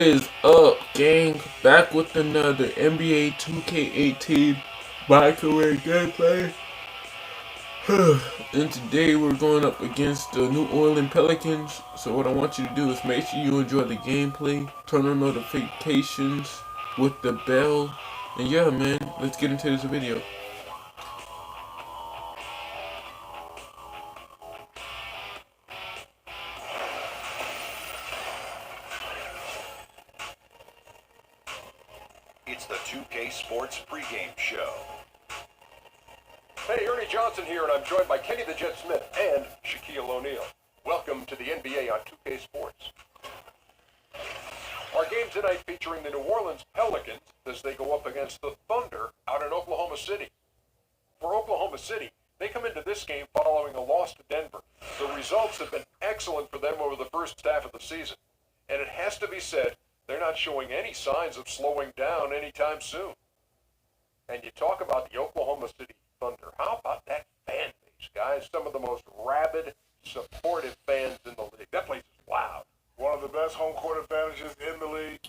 Is up, gang? Back with another NBA 2K18 microwave gameplay. And today we're going up against the New Orleans Pelicans. So what I want you to do is make sure you enjoy the gameplay, turn on notifications with the bell, and yeah, man, let's get into this video. It's the 2K Sports pregame show. Hey, Ernie Johnson here, and I'm joined by Kenny the Jet Smith and Shaquille O'Neal. Welcome to the NBA on 2K Sports. Our game tonight featuring the New Orleans Pelicans as they go up against the Thunder out in Oklahoma City. For Oklahoma City, they come into this game following a loss to Denver. The results have been excellent for them over the first half of the season, and it has to be said, they're not showing any signs of slowing down anytime soon. And you talk about the Oklahoma City Thunder. How about that fan base, guys? Some of the most rabid, supportive fans in the league. That place is loud. One of the best home court advantages in the league.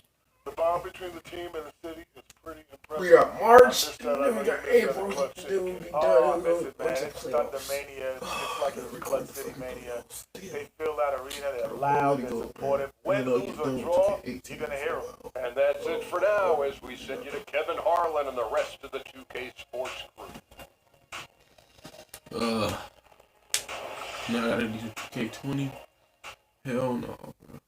The bond between the team and the city is pretty impressive. We got March, and then we got April. Then we'll be Oh, I done. miss it, man. It's Thunder Mania. It's like a Flood City Mania. They fill that arena. They're loud. They're supportive. Win, lose, or draw, you're going to hear them. And that's it for now as we send you to Kevin Harlan and the rest of the 2K Sports crew. Now I gotta do K20. Hell no, bro.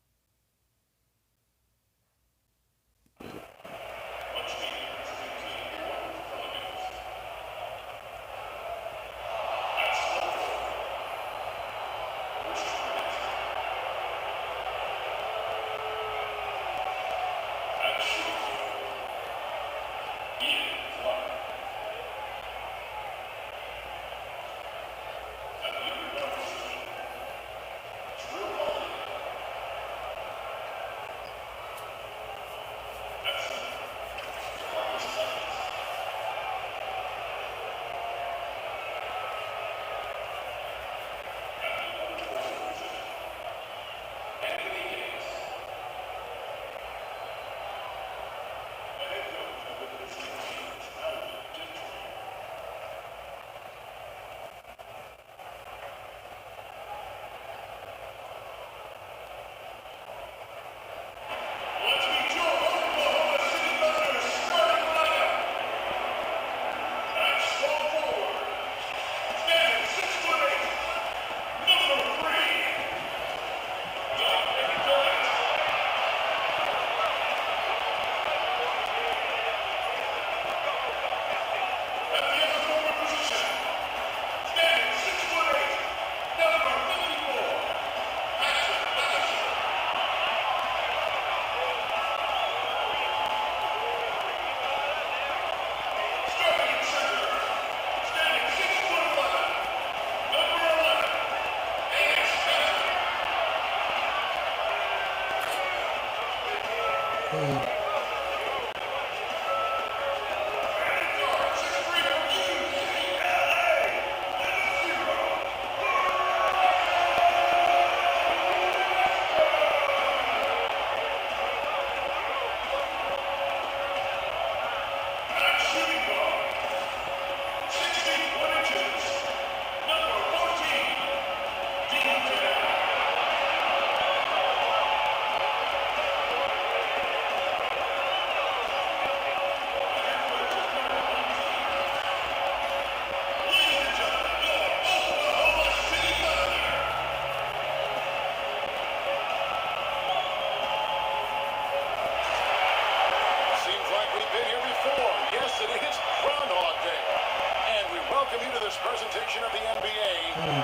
Presentation of the NBA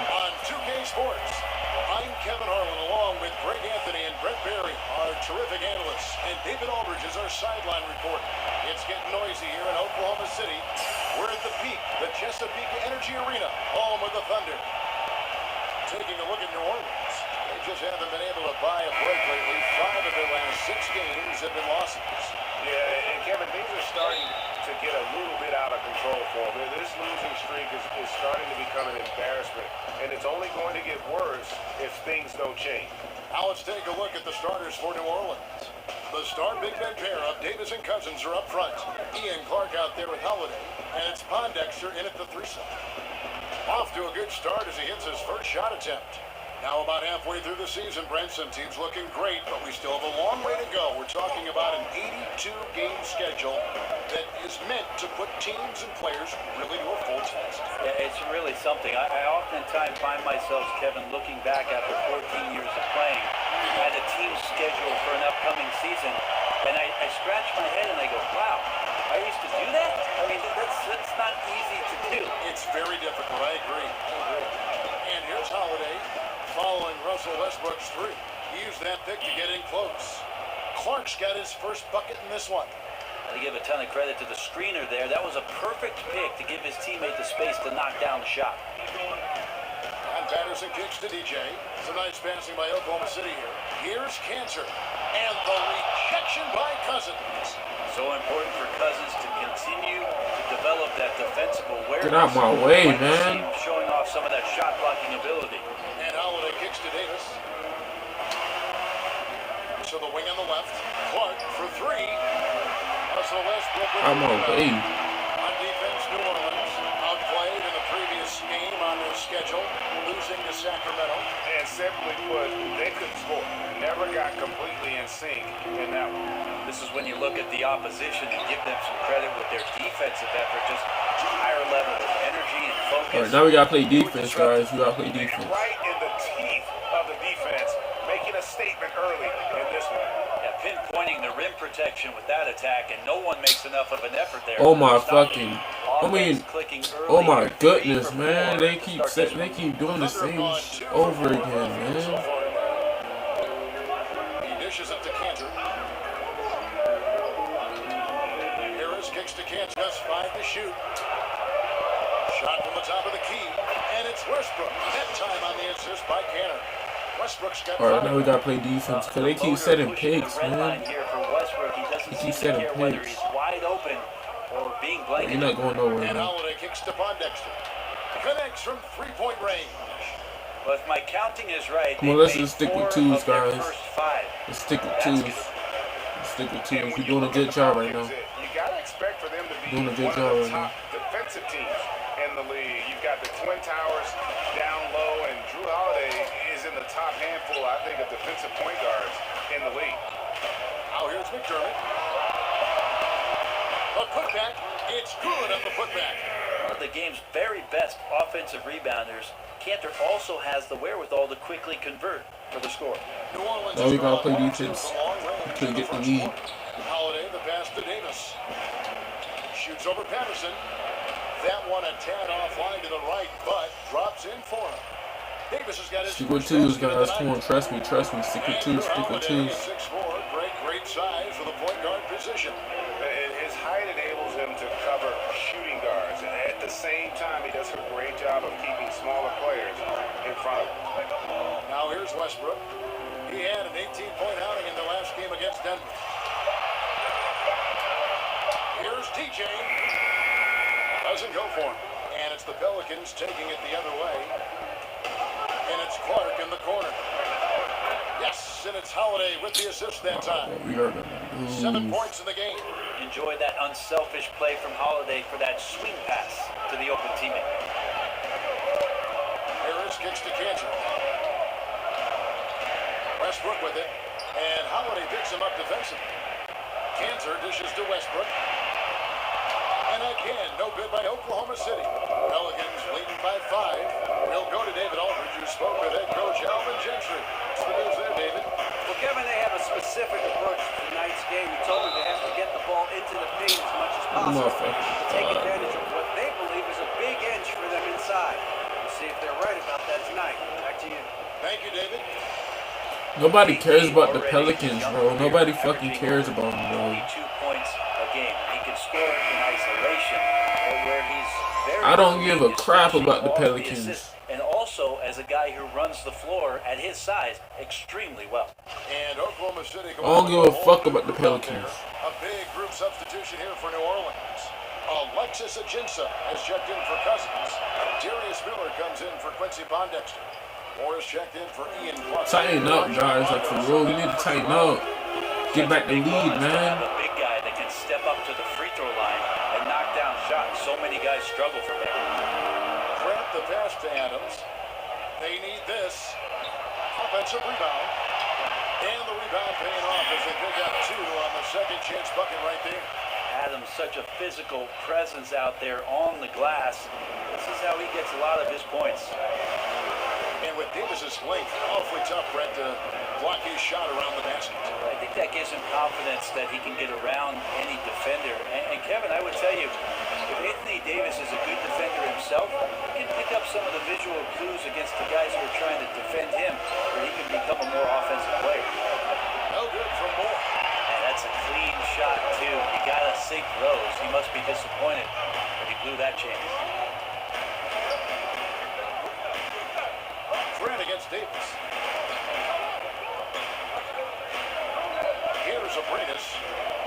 on 2K Sports. I'm Kevin Harlan along with Greg Anthony and Brett Berry, our terrific analysts, and David Aldridge is our sideline reporter. It's getting noisy here in Oklahoma City. We're at the peak, the Chesapeake Energy Arena, home of the Thunder. Taking a look at New Orleans, they just haven't been able to buy a break lately. 5 of their last 6 games have been losses. Yeah, and Kevin, these are starting to get a little bit out of control for them. This losing streak is starting to become an embarrassment, and it's only going to get worse if things don't change. Now let's take a look at the starters for New Orleans. The star Big Ben pair of Davis and Cousins are up front. Ian Clark out there with Holiday, and it's Pondexter in at the 3 slot. Off to a good start as he hits his first shot attempt. Now about halfway through the season, Brenson, team's looking great, but we still have a long way to go. We're talking about an 82-game schedule that is meant to put teams and players really to a full test. Yeah, it's really something. I oftentimes find myself, Kevin, looking back after 14 years of playing at a team's schedule for an upcoming season, and I scratch my head and I go, wow, I used to do that? I mean, that's not easy to do. It's very difficult, I agree. And here's Holiday following Russell Westbrook's 3. He used that pick to get in close. Clark's got his first bucket in this one. I give a ton of credit to the screener there. That was a perfect pick to give his teammate the space to knock down the shot. And Patterson kicks to DJ. Some nice passing by Oklahoma City here. Here's Cancer. And the rejection by Cousins. So important for Cousins to continue to develop that defensive awareness. Get out my way, man. Showing off some of that shot blocking ability. And Holiday kicks to Davis. To the wing on the left. Clark for 3. Russell Westbrook with I'm away. on defense, New Orleans outplayed in the previous game on their schedule, losing to Sacramento. And simply put, they couldn't score. Never got completely in sync in that one. This is when you look at the opposition and give them some credit with their defensive effort, just higher level of energy and focus. All right, now we gotta play defense, guys. We gotta play defense. Right in the teeth of the defense, making a statement early in this one. Yeah, pinpointing the rim protection with that attack, and no one makes enough of an effort there. Oh my Stop fucking! it. I mean, Offense clicking early oh my here. goodness, 3 for man! 4. They keep doing the same over again, man. He dishes it to Cantor. Harris kicks to Cantor, just 5 to shoot. Shot from the top of the key, and it's Westbrook. That time on the assist by Cantor. Westbrook's got All right, now we gotta play defense because they keep setting picks, man. He keep setting whether picks. he's wide open or being blanketed. You're not going nowhere, And man. Holiday kicks to Pondexter. Connects from 3-point range. But if my counting is right, Come on, they let's made just stick 4 with twos, of their guys. first 5. Let's stick with That's twos. good. Let's stick with And twos. when We're you doing a look good at job the right now. Pelicans, you gotta expect for them to be Doing a good one job of the right now. top defensive teams in the league. You've got the Twin Towers down low, and Drew Holiday is in the top handful, I think, of defensive point guards in the league. Now here's McDermott. The putback. It's good on the putback. One of the game's very best offensive rebounders, Cantor also has the wherewithal to quickly convert for the score. New Orleans Now we is gotta gone play 1-2 defense from long range to in get the first lead. quarter. Holiday, the pass to Davis. Shoots over Patterson. That one a tad offline to the right, but drops in for him. Davis has got his Stick with first twos, basket of guys. the Come on, night. trust me. Stick with twos. Stick with Holiday, twos. 6'4", great size for the point guard position. His height enables him to cover shooting guards, and at the same time, he does a great job of keeping smaller players in front of him. Now here's Westbrook. He had an 18-point outing in the last game against Denver. Here's DJ. Doesn't go for him. And it's the Pelicans taking it the other way. And it's Clark in the corner. Yes, and it's Holiday with the assist that time. We are gonna 7 lose. points in the game. Enjoy that unselfish play from Holiday for that swing pass to the open teammate. Harris kicks to Cantor. Westbrook with it. And Holiday picks him up defensively. Cantor dishes to Westbrook. And again, no good by Oklahoma City. Pelicans leading by 5. We'll go to David Aldridge, who spoke with head coach Alvin Gentry. What's the news there, David? Well, Kevin, they have a specific approach to tonight's game. He told them they have to get the ball into the paint as much as possible to take advantage of what they believe is a big inch for them inside. We'll see if they're right about that tonight. Back to you. Thank you, David. Nobody cares about the Pelicans, bro. Nobody fucking cares about them, bro. 22 points a game. He can score in isolation, but where he's very I don't give a unique, crap especially about the off Pelicans. assist, and also as a guy who runs the floor at his size extremely well. And Oklahoma City. I don't give a fuck about the Pelicans. A big group substitution here for New Orleans. Alexis Ajinça has checked in for Cousins. Darius Miller comes in for Quincy Pondexter. Morris checked in for Ian Clark. Tighten up, guys. Like, for real, we need to tighten up. Get back the lead, man. A big guy that can step up to the free throw line and knock down shots. So many guys struggle from there. Grant the pass to Adams. They need this. Offensive rebound. And the rebound paying off as they pick up 2 on the second chance bucket right there. Adams, such a physical presence out there on the glass. This is how he gets a lot of his points. And with Davis's length, awfully tough, Brett, to block his shot around the basket. I think that gives him confidence that he can get around any defender. And Kevin, I would tell you, if Anthony Davis is a good defender himself, he can pick up some of the visual clues against the guys who are trying to defend him, where he can become a more offensive player. No good from Moore. And that's a clean shot, too. You got to sink those. He must be disappointed that he blew that chance. Grant against Davis. Here's Abrinas.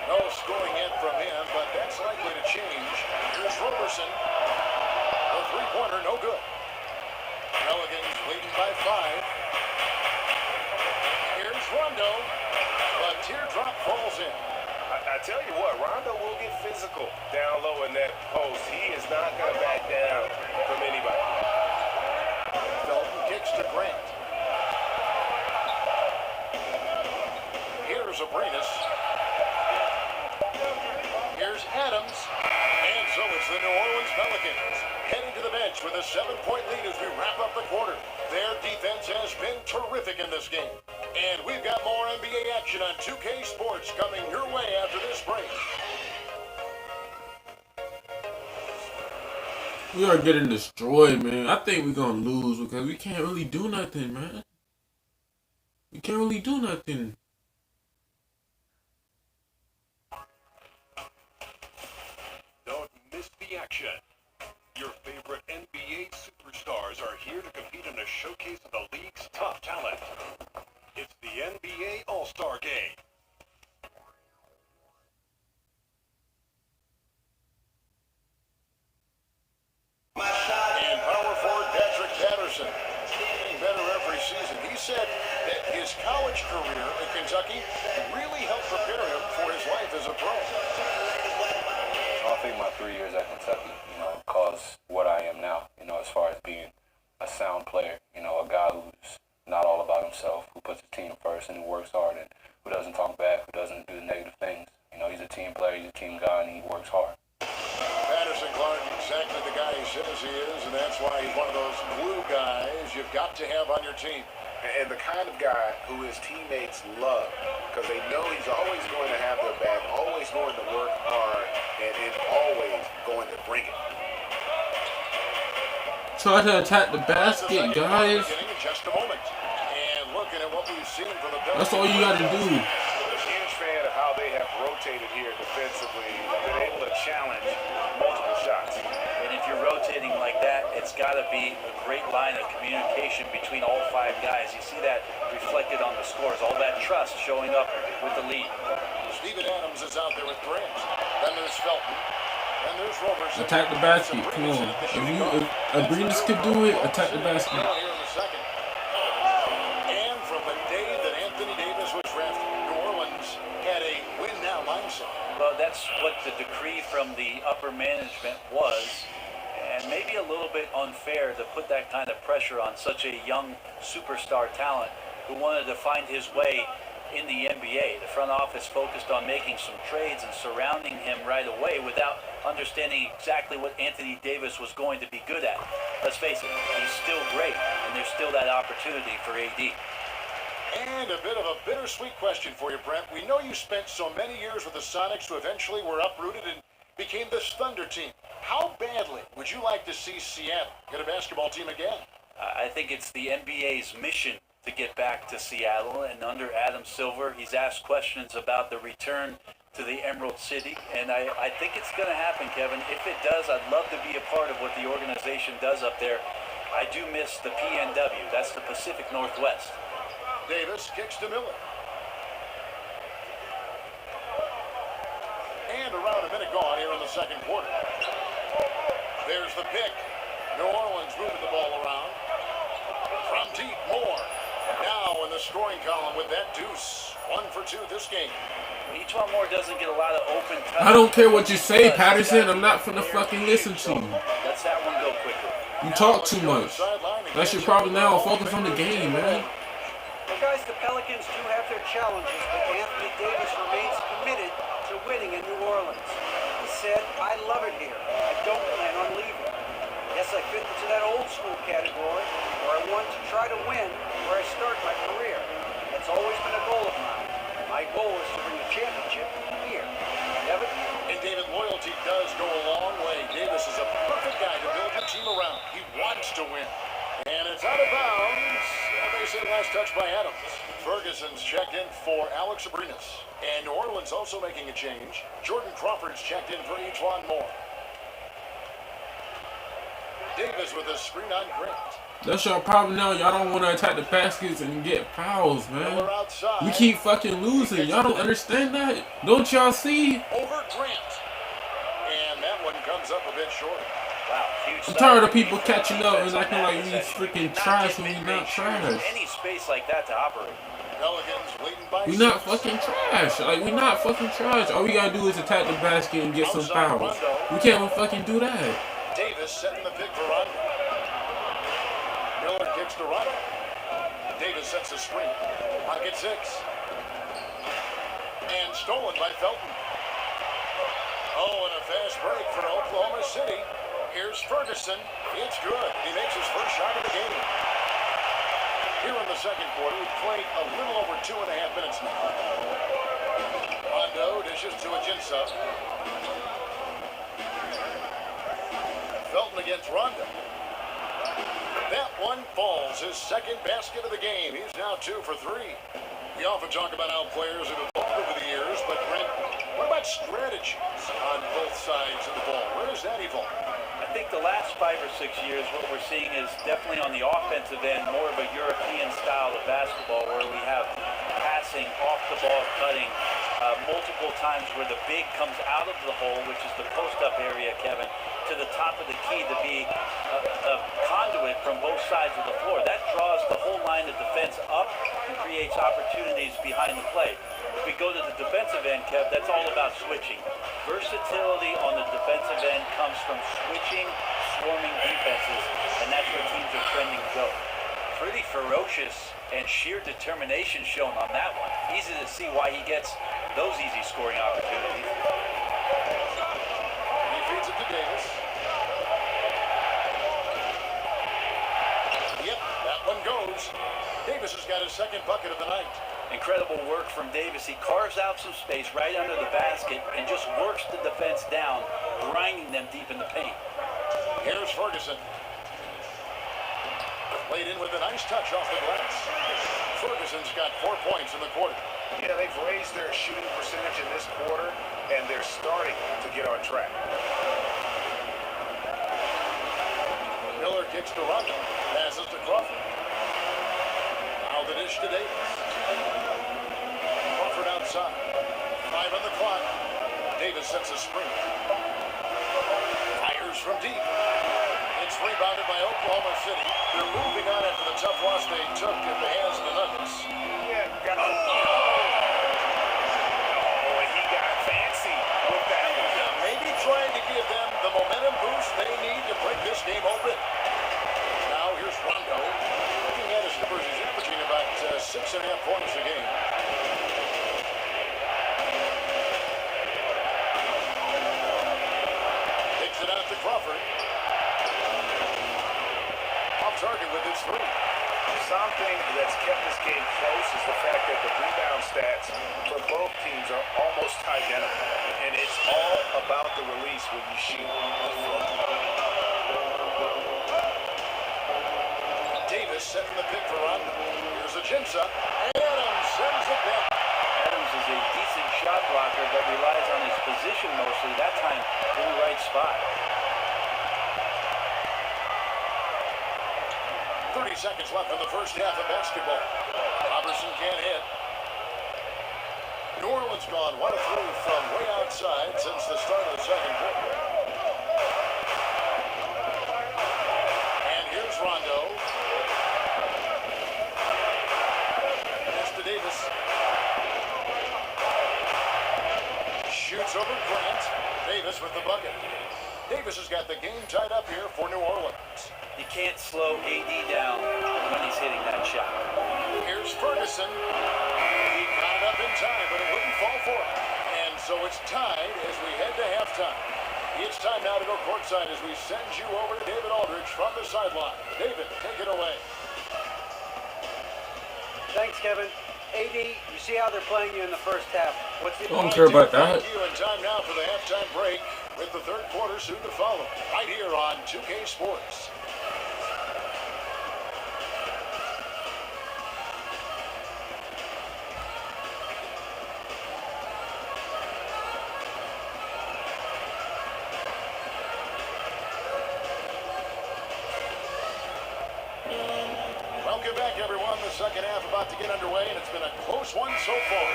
No scoring yet from him, but that's likely to change. Here's Roberson. The three-pointer, no good. Pelicans leading by 5. Here's Rondo. The teardrop falls in. I tell you what, Rondo will get physical down low in that post. He is not going to back down from anybody. Felton kicks to Grant. Here's Abrinas. Here's Adams. And so it's the New Orleans Pelicans heading to the bench with a 7-point lead as we wrap up the quarter. Their defense has been terrific in this game. And we've got more NBA action on 2K Sports coming your way after this break. We are getting destroyed, man. I think we're going to lose because we can't really do nothing, man. We can't really do nothing. Don't miss the action. Your favorite NBA superstars are here to compete in a showcase of the league's top talent. It's the NBA All-Star Game. And power forward Patrick Patterson, getting better every season. He said that his college career in Kentucky really helped prepare him for his life as a pro. I think my 3 years at Kentucky, caused what I am now, as far as being a sound player, a guy who's not all about himself, who puts his team first and who works hard and who doesn't talk back, who doesn't do the negative things. He's a team player, he's a team guy, and he works hard. Patterson Clark, exactly the guy he says he is, and that's why he's one of those glue guys you've got to have on your team. And the kind of guy who his teammates love, because they know he's always going to have their back, always going to work hard, and always going to bring it. Try to attack the basket, guys. In just a moment. And looking at what we've seen from the Pelicans. That's all you got to do. I'm a huge fan of how they have rotated here defensively. Been able to challenge multiple shots. And if you're rotating like that, it's got to be a great line of communication between all 5 guys. You see that reflected on the scores. All that trust showing up with the lead. Steven Adams is out there with Grant. Then there's Felton. And there's Roberson. Attack the basket. Come on. If Abrinas could do it, attack the basket. Here in the second. And from the day that Anthony Davis was drafted, New Orleans had a win-now mindset. Well, that's what the decree from the upper management was, and maybe a little bit unfair to put that kind of pressure on such a young superstar talent who wanted to find his way in the NBA. The front office focused on making some trades and surrounding him right away without understanding exactly what Anthony Davis was going to be good at. Let's face it, he's still great, and there's still that opportunity for AD. And a bit of a bittersweet question for you, Brent. We know you spent so many years with the Sonics who eventually were uprooted and became this Thunder team. How badly would you like to see Seattle get a basketball team again? I think it's the NBA's mission to get back to Seattle, and under Adam Silver, he's asked questions about the return to the Emerald City, and I think it's going to happen, Kevin. If it does, I'd love to be a part of what the organization does up there. I do miss the PNW. That's the Pacific Northwest. Davis kicks to Miller. And around, a minute gone here in the second quarter. There's the pick. New Orleans moving the ball around. From deep, Moore. Now in the scoring column with that deuce. 1 for 2 this game. Each one more doesn't get a lot of open touch. I don't care what you say, Patterson. I'm not finna fucking listen to you. Let's that one go quicker. You talk too much. That's your problem now. Focus on the game, man. Well, guys, the Pelicans do have their challenges, but Anthony Davis remains committed to winning in New Orleans. He said, "I love it here. I don't plan on leaving. Yes, I fit into that old school category where I want to try to win where I start my career. That's always been a goal of mine. My goal is to bring a championship here." Devin? And David, loyalty does go a long way. Davis is a perfect guy to build your team around. He wants to win. And it's out of bounds. They say last touch by Adams. Ferguson's checked in for Alex Abrinas. And New Orleans also making a change. Jordan Crawford's checked in for Ejuan Moore. Davis with a screen on Grant. That's your problem now. Y'all don't want to attack the baskets and get fouls, man. We keep fucking losing. Y'all don't understand that? Don't y'all see? Over Grant. And that one comes up a bit short. Wow, huge. I'm tired of people catching up and acting like we freaking trash when we not trash. Any space like that to operate. Pelicans leading by We not fucking trash. Like, we not fucking trash. All we gotta do is attack the basket and get some fouls. We can't even fucking do that. Davis setting the pick for Rondo. Miller kicks to Rondo. Davis sets a screen. Pocket 6. And stolen by Felton. Oh, and a fast break for Oklahoma City. Here's Ferguson. It's good. He makes his first shot of the game. Here in the second quarter, we've played a little over 2.5 minutes now. Rondo dishes to Ajinça. Felton against Rondo. That one falls. His second basket of the game. He's now 2 for 3. We often talk about how players have evolved over the years, but Brent, what about strategies on both sides of the ball? Where has that evolved? I think the last 5 or 6 years, what we're seeing is definitely on the offensive end, more of a European style of basketball where we have passing, off-the-ball cutting, multiple times where the big comes out of the hole, which is the post-up area, Kevin, to the top of the key to be a conduit from both sides of the floor. That draws the whole line of defense up and creates opportunities behind the play. If we go to the defensive end, Kev, that's all about switching. Versatility on the defensive end comes from switching, swarming defenses, and that's where teams are trending to go. Pretty ferocious and sheer determination shown on that one. Easy to see why he gets those easy scoring opportunities. He feeds it to Davis. Yep, that one goes. Davis has got his second bucket of the night. Incredible work from Davis. He carves out some space right under the basket and just works the defense down, grinding them deep in the paint. Here's Ferguson. Played in with a nice touch off the glass. Ferguson's got 4 points in the quarter. Yeah, they've raised their shooting percentage in this quarter, and they're starting to get on track. Miller kicks to Rondo. Passes to Crawford. Now the dish to Davis. Crawford outside. 5 on the clock. Davis sets a screen. Fires from deep. It's rebounded by Oklahoma City. They're moving on after the tough loss they took at the hands of the Nuggets. Yeah, got the... Oh, and he got fancy with that one. Maybe trying to give them the momentum boost they need to break this game open. Now here's Rondo. Looking at his numbers, he's averaging about 6.5 points a game. Takes it out to Crawford. Off target with his 3. Something that's kept this game close is the fact that the rebound stats for both teams are almost identical. And it's all about the release when you shoot. Davis setting the pick for Rondo. Here's Ajinça. Adams sends it down. Adams is a decent shot blocker but relies on his position mostly, that time in the right spot. 30 seconds left in the first half of basketball. Robertson can't hit. New Orleans gone 1 of 3 from way outside. side since the start of the second quarter. And here's Rondo. Pass to Davis. Shoots over Grant. Davis with the bucket. Davis has got the game tied up here for New Orleans. You can't slow AD down when he's hitting that shot. Here's Ferguson. He got it up in time, but it wouldn't fall for him. And so it's tied as we head to halftime. It's time now to go courtside as we send you over to David Aldridge from the sideline. David, take it away. Thanks, Kevin. AD, you see how they're playing you in the first half. What's the I don't care about that. Thank you, and time now for the halftime break with the third quarter soon to follow. Right here on 2K Sports. Welcome back, everyone. The second half about to get underway, and it's been a close one so far.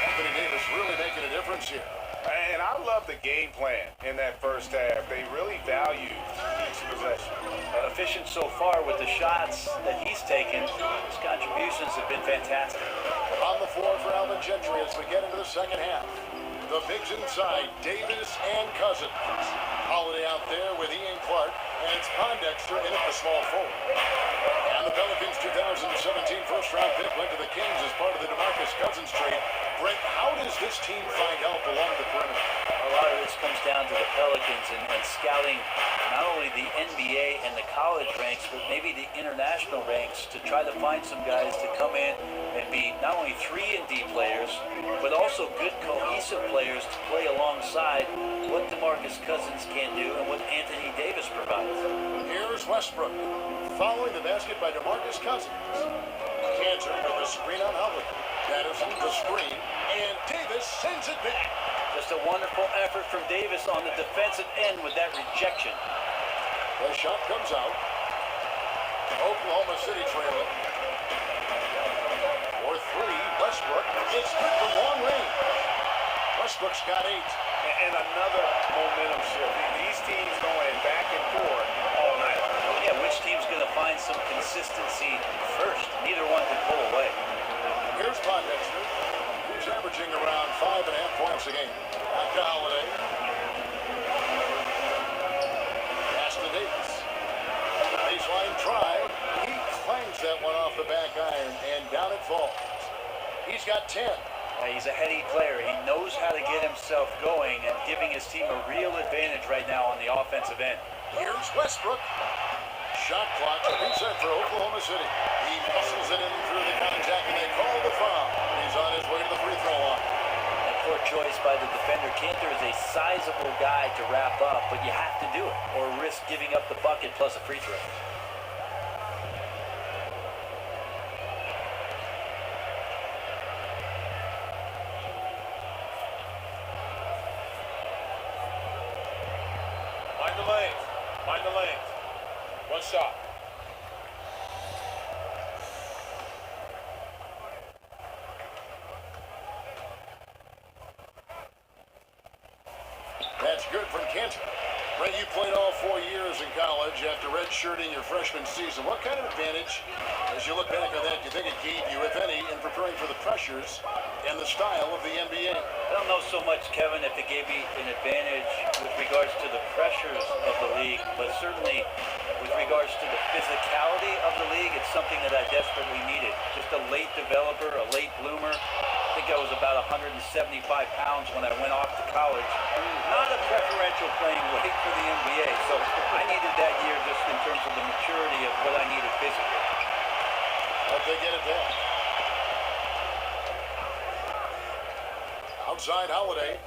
Anthony Davis really making a difference here. And I love the game plan in that first half. They really value each possession. Efficient so far with the shots that he's taken. His contributions have been fantastic. On the floor for Alvin Gentry as we get into the second half. The bigs inside, Davis and Cousins. Holiday out there with Ian Clark, and it's Pondexter in at the small forward. And the Pelicans 2017 first-round pick went to the Kings as part of the DeMarcus Cousins trade. Brent, how does this team find help along the perimeter? A lot of this comes down to the Pelicans and scouting not only the NBA and the college ranks, but maybe the international ranks to try to find some guys to come in and be not only 3-and-D players, but also good cohesive players to play alongside what DeMarcus Cousins can do and what Anthony Davis provides. Here's Westbrook, following the basket by DeMarcus Cousins. Cantor with the screen on Howard. Patterson the screen, and Davis sends it back. Just a wonderful effort from Davis on the defensive end with that rejection. The shot comes out. Oklahoma City trailing. For three, Westbrook. It's good from long range. Westbrook's got 8. And another momentum shift. These teams going back and forth all night. Yeah, which team's going to find some consistency first? Neither one can pull away. Here's Pondexter, who's averaging around 5.5 points a game. Back to Holiday. Pass to Davis. Baseline try. He clangs that one off the back iron, and down it falls. He's got 10. He's a heady player. He knows how to get himself going and giving his team a real advantage right now on the offensive end. Here's Westbrook. Shot clock reset for Oklahoma City. He muscles it in through the contact, and they call the foul. He's on his way to the free throw line. And poor choice by the defender. Cantor is a sizable guy to wrap up, but you have to do it or risk giving up the bucket plus a free throw. Mind the lane. Mind the lane. One shot. That's good from Cantor. Ray, you played all 4 years in college after redshirting your freshman season. What kind of advantage, as you look back on that, do you think it gave you, if any, in preparing for the pressures and the style of the NBA? I don't know so much, Kevin, if it gave me an advantage with regards to the pressures of the league, but certainly with regards to the physicality of the league, it's something that I desperately needed. Just a late developer, a late bloomer. I think I was about 175 pounds when I went off to college. Not a preferential playing weight for the NBA, so I needed that year just in terms of the maturity of what I needed physically. Hope they get it back. Outside Holiday.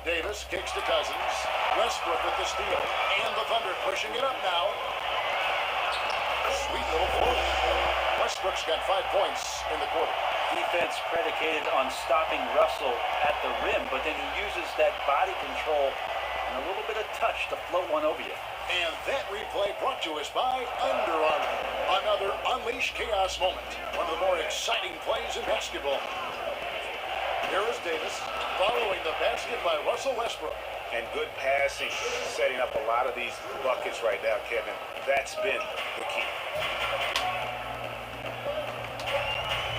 Davis kicks to Cousins. Westbrook with the steal. And the Thunder pushing it up now. Sweet little float. Westbrook's got 5 points in the quarter. Defense predicated on stopping Russell at the rim, but then he uses that body control and a little bit of touch to float one over you. And that replay brought to us by Under Armour. Another Unleash Chaos moment. One of the more exciting plays in basketball. Here is Davis following the basket by Russell Westbrook. And good passing, setting up a lot of these buckets right now, Kevin. That's been the key.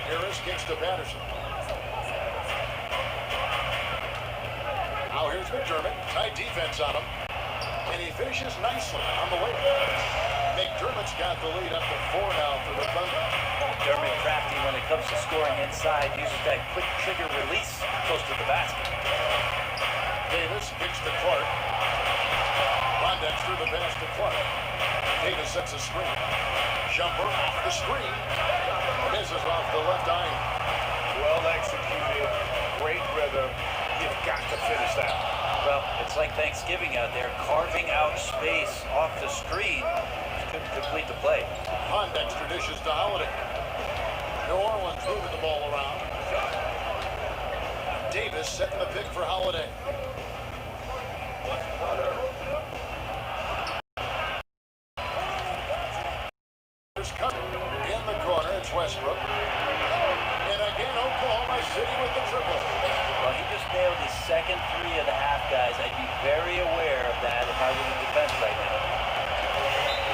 Harris kicks to Patterson. Now here's McDermott. Tight defense on him. And he finishes nicely on the way. McDermott's got the lead up to 4 now for the Thunder. McDermott crafty when it comes to scoring inside. Uses that quick trigger release close to the basket. Davis kicks to Clark. Pondexter the pass to Clark. Davis sets a screen. Jumper off the screen. Misses off the left eye. Well executed. Great rhythm. You've got to finish that. Well, it's like Thanksgiving out there, carving out space off the screen to complete the play. Pondexter dishes to Holiday. New Orleans moving the ball around. Davis setting the pick for Holiday. There's coming in the corner. It's Westbrook. And again, Oklahoma City with the triple. Well, he just nailed his second 3 of the half, guys. I'd be very aware of that if I was in defense right now.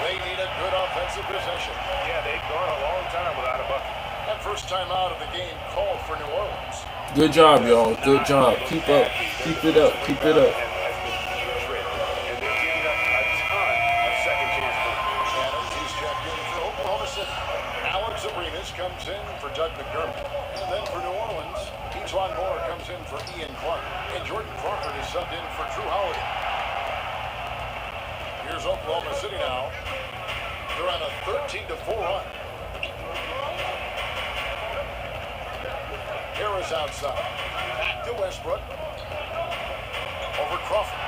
They need a good offensive possession. Yeah, they've gone a long time without a bucket. That first time out of the game called for New Orleans. Good job, y'all. Good job. Keep up. Keep it up. Keep it up. And they're giving up a ton of second chance points. Adams, he's checked in for Oklahoma City. Alex Abrinas comes in for Doug McDermott. And then for New Orleans, Antoine Moore comes in for Ian Clark. And Jordan Crawford is subbed in for Drew Holiday. Here's Oklahoma City now. They're on a 13-4 run. Harris outside. Back to Westbrook. Over Crawford.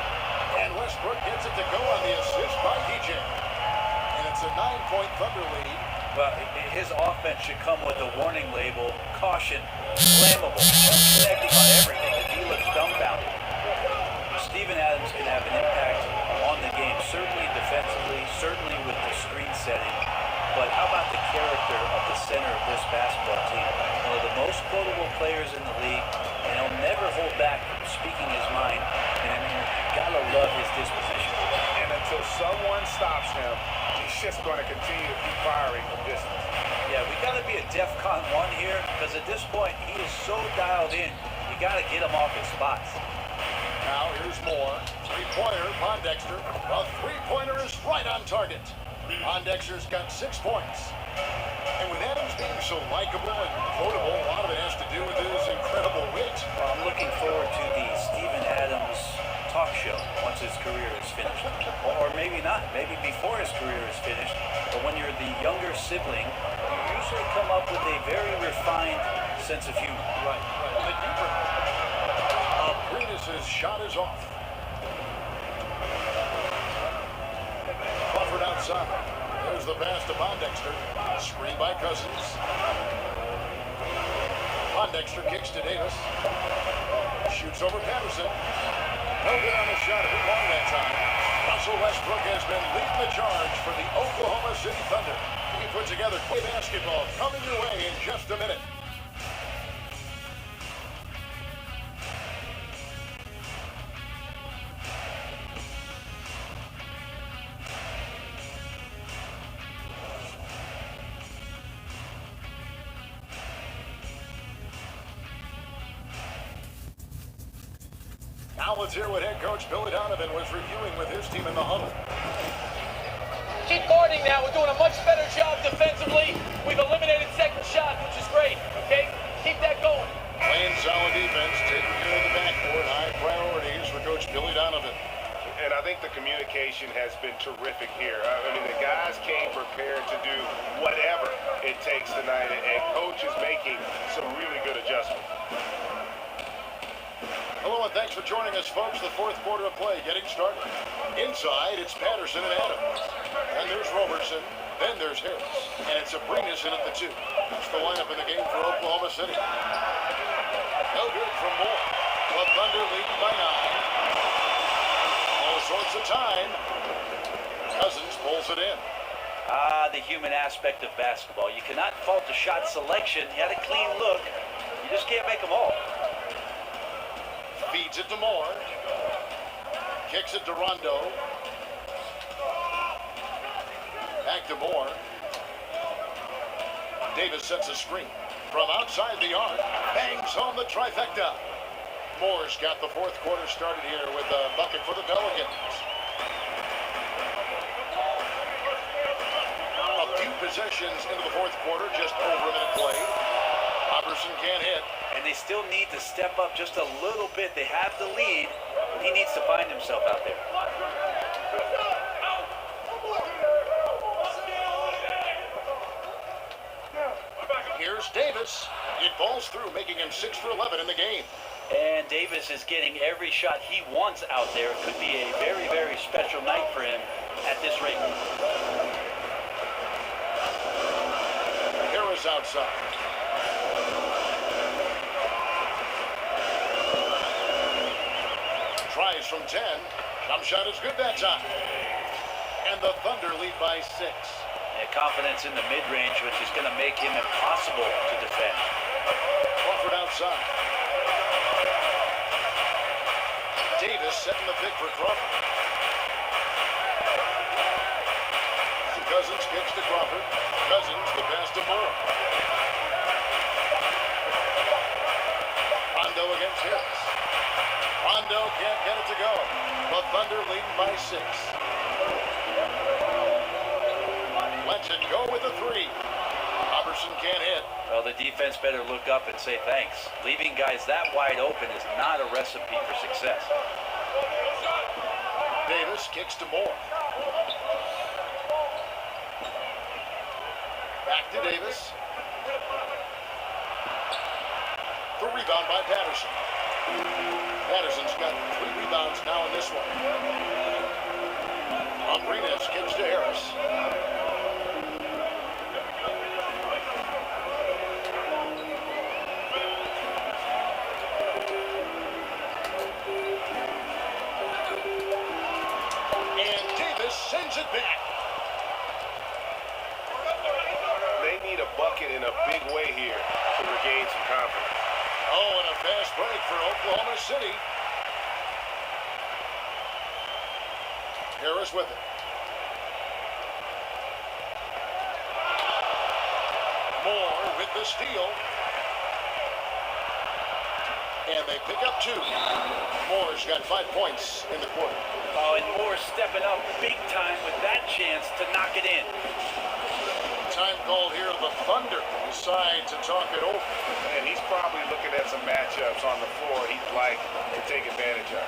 And Westbrook gets it to go on the assist by DJ. And it's a 9-point Thunder lead. Well, his offense should come with a warning label, caution, flammable, connecting on everything. The D looks dumbfounded. Steven Adams can have an impact on the game, certainly defensively, certainly with the screen setting. But how about the character of the center of this basketball team? One of the most quotable players in the league, and he'll never hold back from speaking his mind. And you gotta love his disposition. And until someone stops him, he's just going to continue to keep firing from distance. Yeah, we gotta be a DEFCON 1 here, because at this point, he is so dialed in, you gotta get him off his spots. Now here's Moore. Three-pointer, Pondexter. A three-pointer is right on target. Pondexter's got 6 points. And with Adams being so likable and quotable, a lot of it has to do with his incredible wit. Well, I'm looking forward to the Steven Adams talk show once his career is finished. Or maybe not, maybe before his career is finished. But when you're the younger sibling, you usually come up with a very refined sense of humor. Right. Abrinas' shot is off. Crawford outside. There's the pass to Pondexter. Screen by Cousins. Pondexter kicks to Davis. Shoots over Patterson. No good on the shot. It won that time. Russell Westbrook has been leading the charge for the Oklahoma City Thunder. We put together great basketball coming your way in just a minute. Now let's hear what head coach Billy Donovan was reviewing with his team in the huddle. Keep guarding now. We're doing a much better job defensively. We've eliminated second shots, which is great. Okay? Keep that going. Playing solid defense, taking care of the backboard, high priorities for Coach Billy Donovan. And I think the communication has been terrific here. I mean, the guys came prepared to do whatever it takes tonight, and Coach is making some really good adjustments. Hello and thanks for joining us, folks. The fourth quarter of play getting started. Inside, it's Patterson and Adams. Then there's Robertson. Then there's Harris. And it's Abrinas in at the 2. That's the lineup in the game for Oklahoma City. No good from Moore. The Thunder leading by 9. All sorts of time. Cousins pulls it in. The human aspect of basketball. You cannot fault the shot selection. He had a clean look. You just can't make them all. Feeds it to Moore. Kicks it to Rondo. Back to Moore. Davis sets a screen from outside the arc. Bangs home the trifecta. Moore's got the fourth quarter started here with a bucket for the Pelicans. A few possessions into the fourth quarter, just over a minute played. Robertson can't hit. And they still need to step up just a little bit. They have the lead. He needs to find himself out there. Here's Davis. It falls through, making him 6 for 11 in the game. And Davis is getting every shot he wants out there. It could be a very, very special night for him at this rate. Harris outside. Tries from 10. Jump shot is good that time. And the Thunder lead by 6. And confidence in the mid-range, which is going to make him impossible to defend. Crawford outside. Davis setting the pick for Crawford. Cousins kicks to Crawford. Cousins the pass to Moore. Rondo against Harris. Rondo can't get it to go. The Thunder leading by 6. Lets it go with a 3. Robertson can't hit. Well, the defense better look up and say thanks. Leaving guys that wide open is not a recipe for success. Davis kicks to Moore. Back to Davis. The rebound by Patterson. Patterson's got 3 rebounds now in this one. Abrines kicks to Harris. And Davis sends it back. They need a bucket in a big way here to regain some confidence. Oh, and a fast break for Oklahoma City. Harris with it. Moore with the steal. And they pick up 2. Moore's got 5 points in the quarter. Oh, and Moore stepping up big time with that chance to knock it in. Time called here. The Thunder decide to talk it over. And he's probably looking at some matchups on the floor he'd like to take advantage of.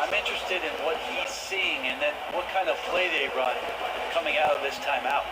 I'm interested in what he's seeing and then what kind of play they run coming out of this timeout.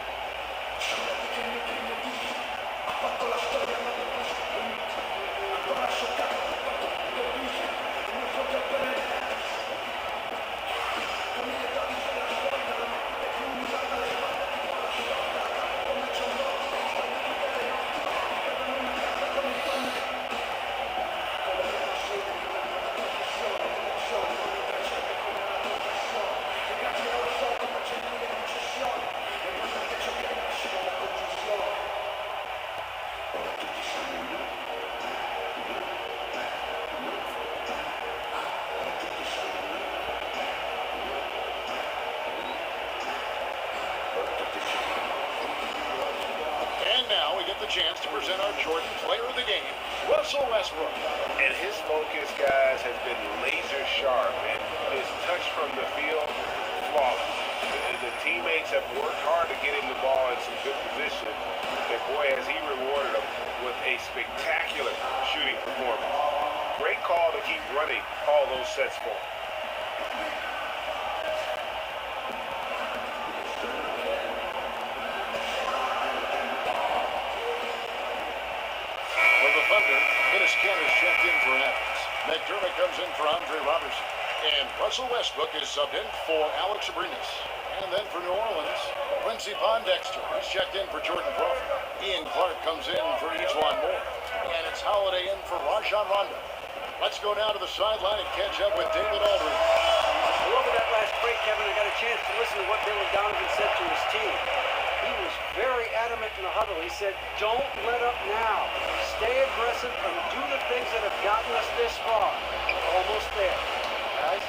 Chance to present our Jordan Player of the Game, Russell Westbrook. And his focus, guys, has been laser sharp, and his touch from the field, flawless. The teammates have worked hard to get him the ball in some good position, and boy, has he rewarded them with a spectacular shooting performance. Great call to keep running all those sets for him. Kenner's checked in for Adams. McDermott comes in for Andre Robertson. And Russell Westbrook is subbed in for Alex Abrines. And then for New Orleans, Quincy Pondexter is checked in for Jordan Crawford. Ian Clark comes in for Ejuan Moore. And it's Holiday in for Rajon Rondo. Let's go down to the sideline and catch up with David Aldridge. Over that last break, Kevin, I got a chance to listen to what Billy Donovan said to his team. He was very adamant in the huddle. He said, don't let up now. Stay aggressive and do the things that have gotten us this far. almost there. Guys?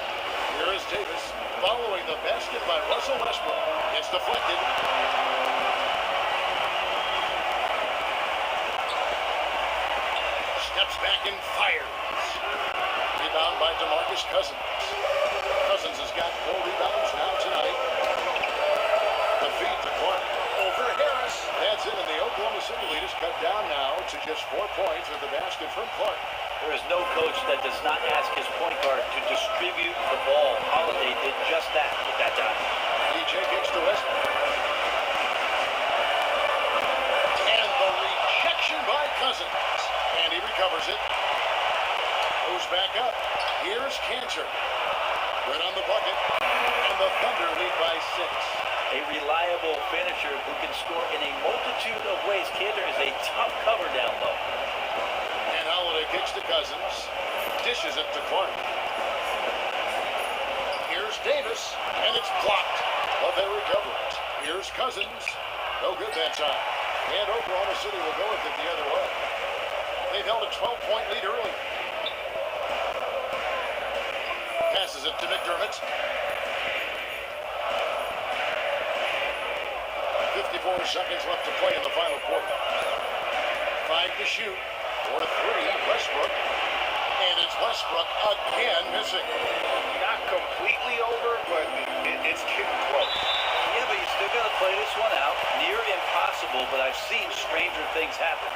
Here is Davis following the basket by Russell Westbrook. It's deflected. Steps back and fires. Rebound by DeMarcus Cousins. Cousins has got 4 rebounds now tonight. The feed to Clark. Over Harris. That's in, and the Oklahoma City lead is cut down now to just 4 points with the basket from Clark. There is no coach that does not ask his point guard to distribute the ball. Holiday did just that at that time. DJ kicks to Westbrook. And the rejection by Cousins. And he recovers it. Goes back up. Here's Cantor. Good on the bucket. And the Thunder lead by 6. A reliable finisher who can score in a multitude of ways. Cantor is a top cover down low. And Holiday kicks to Cousins. Dishes it to Clark. Here's Davis. And it's blocked. But they recover it. Here's Cousins. No good that time. And Oklahoma City will go with it the other way. They've held a 12-point lead early. Passes it to McDermott. 54 seconds left to play in the final quarter. 5 to shoot. 4 to 3. Westbrook. And it's Westbrook again missing. Not completely over, but it's getting close. Yeah, but you still got to play this one out. Near impossible, but I've seen stranger things happen.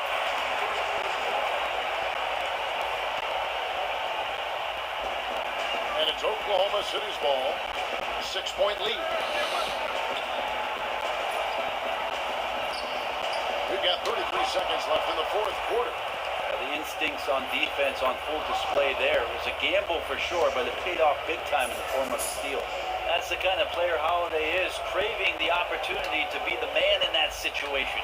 And it's Oklahoma City's ball. 6-point lead. We've got 33 seconds left in the fourth quarter. The instincts on defense on full display there. It was a gamble for sure, but it paid off big time in the form of a steal. That's the kind of player Holiday is, craving the opportunity to be the man in that situation.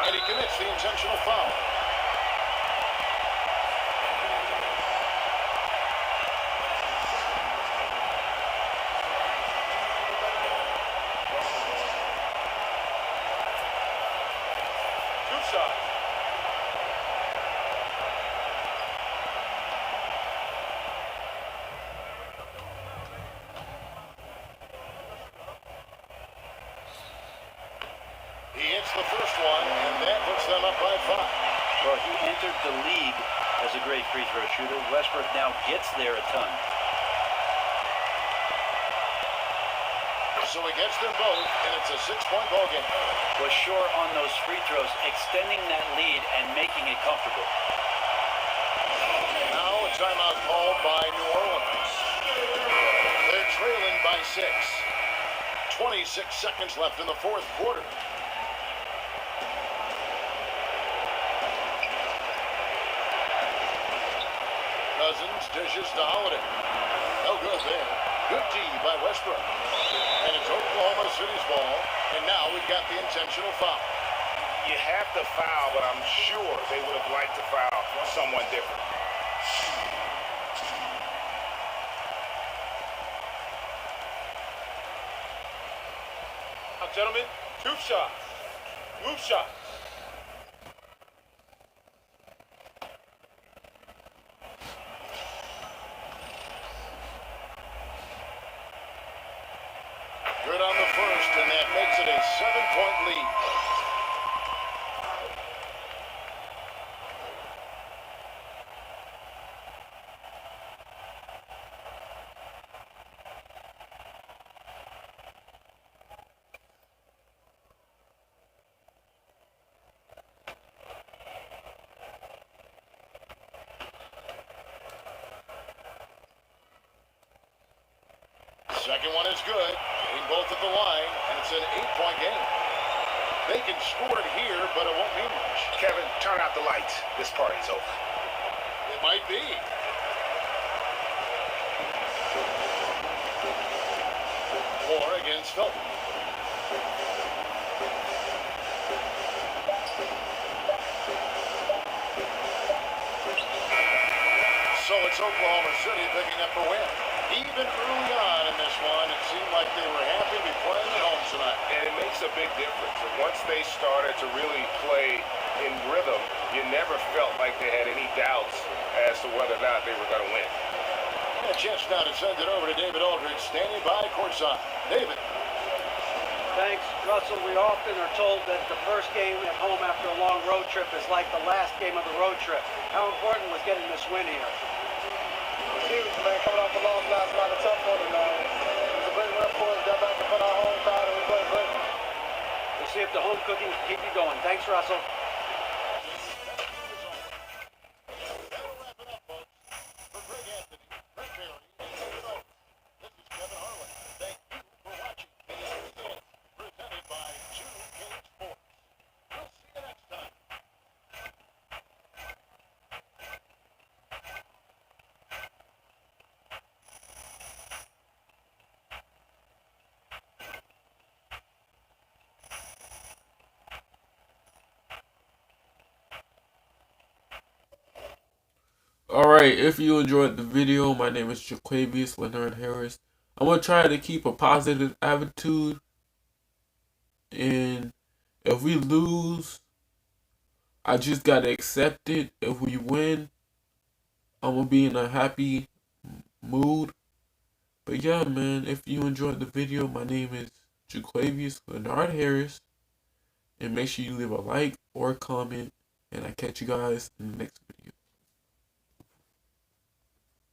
And he commits the intentional foul. He hits the first one, and that puts them up by 5. Well, he entered the league as a great free throw shooter. Westbrook now gets there a ton. So he gets them both, and it's a 6-point ball game. Was sure on those free throws, extending that lead and making it comfortable. Now a timeout called by New Orleans. They're trailing by 6. 26 seconds left in the fourth quarter. Cousins dishes to Holiday. No good there. Good D by Westbrook. And it's Oklahoma City's ball. And now we've got the intentional foul. You have to foul, but I'm sure they would have liked to foul someone different. Now, gentlemen, 2 shots. Move shots. Good on the first, and that makes it a 7-point lead. Second one is good. Hitting both at the line, and it's an 8-point game. They can score it here, but it won't mean much. Kevin, turn out the lights. This party's over. It might be. Moore against Felton. So it's Oklahoma City picking up the win. Even early on in this one, it seemed like they were happy to be playing at home tonight. And it makes a big difference. And once they started to really play in rhythm, you never felt like they had any doubts as to whether or not they were going to win. chance now to send it over to David Aldridge, standing by courtside. David. Thanks, Russell. We often are told that the first game at home after a long road trip is like the last game of the road trip. How important was getting this win here? Huge, man. Coming off a loss last night, a tough one, and it was a great win for us. Got back to put our home crowd, and we played great. We'll see if the home cooking can keep you going. Thanks, Russell. Alright, if you enjoyed the video, my name is Jaquavius Leonard Harris. I'm going to try to keep a positive attitude. And if we lose, I just got to accept it. If we win, I'm going to be in a happy mood. But yeah, man, if you enjoyed the video, my name is Jaquavius Leonard Harris. And make sure you leave a like or a comment. And I catch you guys in the next video.